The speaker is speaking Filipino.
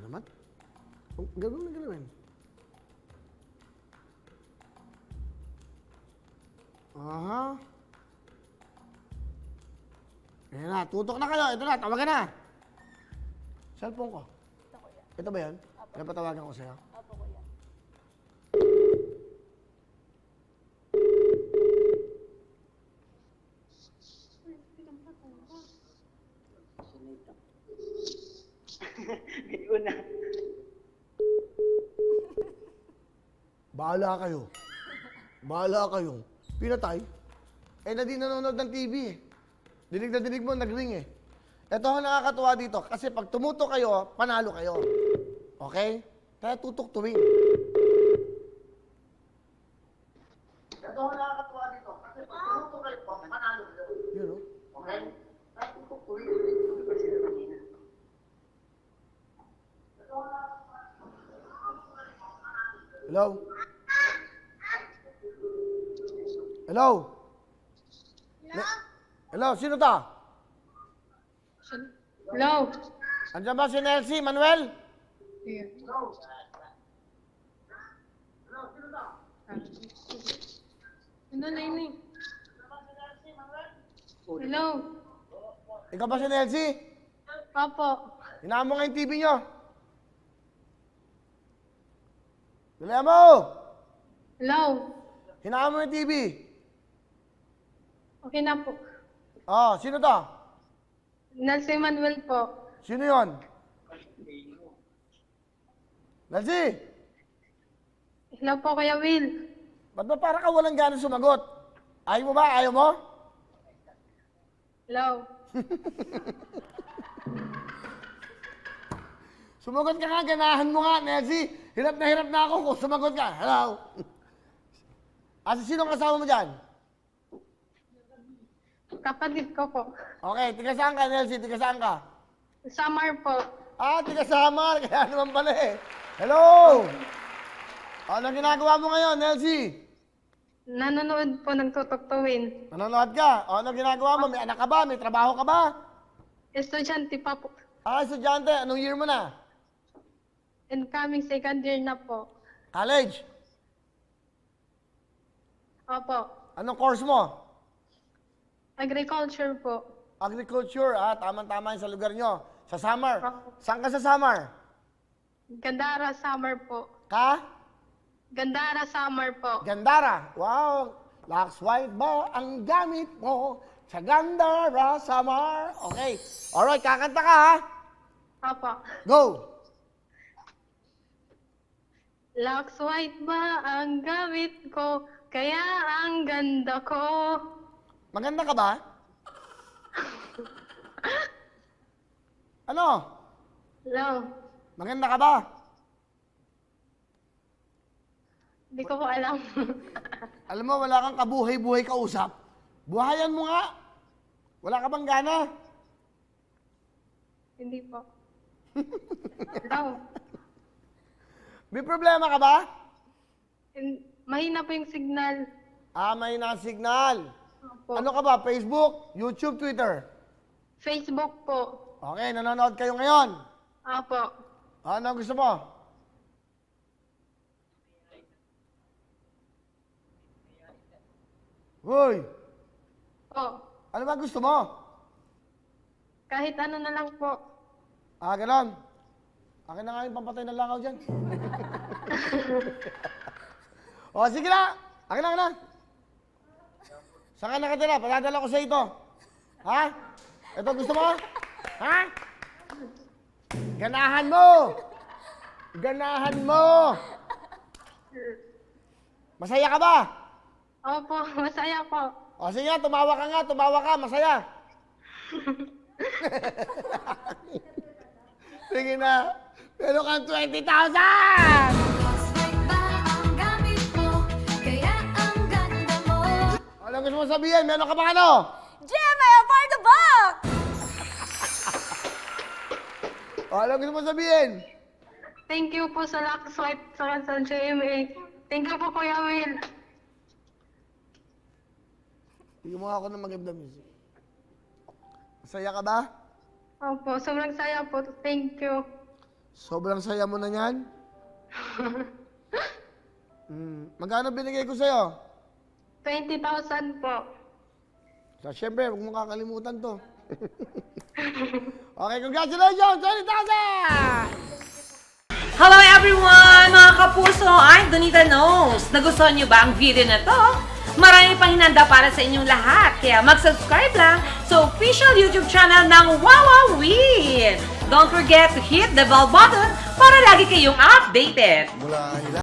naman. Gagawin na gagawin. Aha. Ayan na, tutok na kayo. Ito na, tawagan na. Cellphone ko. Ito, kuya. Ito ba yan? Ano patawagan ko sa'yo? Opo, kuya. May una. Bahala kayo. Bahala kayo. Pinatay. Eh, na di nanonood ng TV eh. Dinig na dinig mo, nag-ring eh. Ito ang nakakatuwa dito. Kasi pag tumutok kayo, panalo kayo. Okay? Kaya tutok to win. Ito ang nakakatuwa dito. Kasi pag tumutok kayo, panalo kayo. Yun o. Okay? Kaya tutok to win. Hello? Hello? Hello? Sino ta? Hello? Andiyan ba si Nelsie, Manuel? Yeah. Ano na yun eh? Hello? Ikaw ba si Nelsie? Papo. Hinaan mo nga yung TV nyo. Dalihan mo! Hello? Hinaan mo yung TV. Okay na po. Oh, sino to? Nelson Manuel po. Sino yon? Nelsie! Hello po, Kuya Will. Ba't ba para ka walang gana sumagot? Ayaw mo ba? Ayaw mo? Hello? Sumagot ka nga, ganahan mo nga, Nelsie. Hirap na ako kung sumagot ka. Hello? Asa sino kasama mo dyan? Kapatid ko po. Okay, tiga saan ka, Nelsie? Tiga saan ka? Samar po. Ah, tiga Samar. Kaya naman pala eh. Hello! Ano ginagawa mo ngayon, Nelsie? Nanonood po ng tutugtuwin. Nanonood ka? Ano ginagawa mo? May anak ka ba? May trabaho ka ba? Estudyante pa po. Ah, estudyante. Anong year mo na? Incoming second year na po. College. Opo. Anong course mo? Agriculture po. Agriculture. Ah, tama-tama yun sa lugar nyo. Sa Samar. Opo. Saan ka sa Samar? Gandara Summer po. Ka? Gandara Summer po. Gandara. Wow. Lax white ba ang gamit mo sa Gandara, Samar? Okay. Alright, kakanta ka ha. Opo. Go. Lux white ba ang gamit ko, kaya ang ganda ko. Maganda ka ba? Ano? Hello? Maganda ka ba? Hindi ko po alam. Alam mo, wala kang kabuhay-buhay kausap. Buhayan mo nga. Wala ka bang gana? Hindi po. Hello? May problema ka ba? Mahina po yung signal. Ah, may signal. Opo. Ano ka ba? Facebook, YouTube, Twitter? Facebook po. Okay, nanonood kayo ngayon. Opo. Ano gusto mo? Hoy! Po. Ano ba gusto mo? Kahit ano na lang po. Ah, ganon. Akin na nga yung pampatay ng langaw dyan. O, sige na. Akin na. Saan ka nakatira? Patadala ko sa ito. Ha? Ito gusto mo? Ha? Ganahan mo! Ganahan mo! Masaya ka ba? Opo, masaya po. O sige nga, tumawa ka, masaya. Sige na, pero kang 20,000! Ano gusto mo sabihin? Meron ka bang ano? GMA for the box! Ano gusto mo sabihin? Thank you po sa Lux Swipe sa GMA. Thank you po, Kuya Will. Bigyan mo ako ng maganda music. Masaya ka ba? Opo, sobrang saya po. Thank you. Sobrang saya mo na yan? Magkano binigay ko sa'yo? 20,000 po. So, syempre, huwag mo kakalimutan to. Okay, congratulations! 20,000! Hello everyone! Mga kapuso, I'm Donita Knows. Nagustuhan niyo ba ang video na to? Marami pang hinanda para sa inyong lahat. Kaya mag-subscribe lang sa official YouTube channel ng Wowowin. Don't forget to hit the bell button para lagi kayong updated. Mula